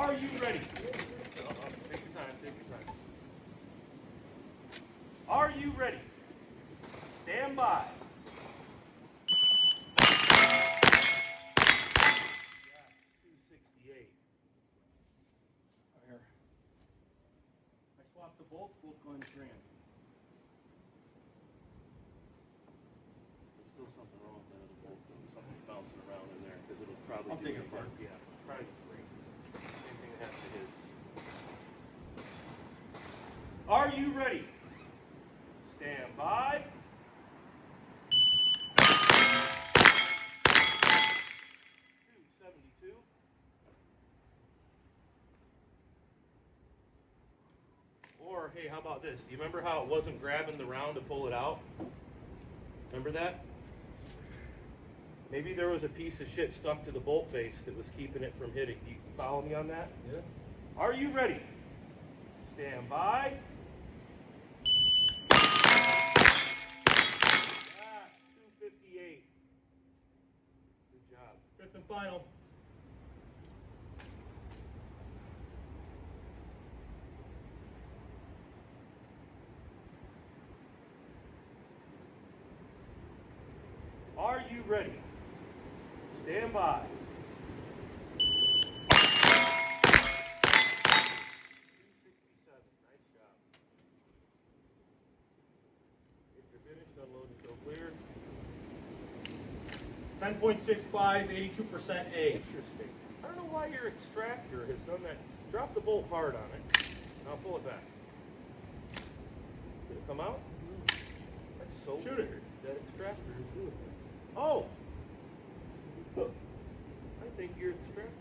Are you ready? Take your time, take your time. Are you ready? Stand by. Yes, 268. Here. I swapped the bolts, both going to Grand. There's still something wrong with that other bolt, though. Something's bouncing around in there, because it'll probably I'll take it apart. Yeah, probably the spring. Same thing that happened to his. Are you ready? Stand by. 272. Or, hey, how about this? Do you remember how it wasn't grabbing the round to pull it out? Remember that? Maybe there was a piece of shit stuck to the bolt face that was keeping it from hitting. You follow me on that? Yeah. Are you ready? Stand by. Yes, 258. Good job. Fifth and final. Are you ready? Stand by. 267. Nice job. If you're finished, unload and show clear. 10.65, 82% A. Interesting. I don't know why your extractor has done that. Drop the bolt hard on it. Now pull it back. Did it come out? That's so Shoot it. weird. That extractor is doing that. Oh! I think your extractor.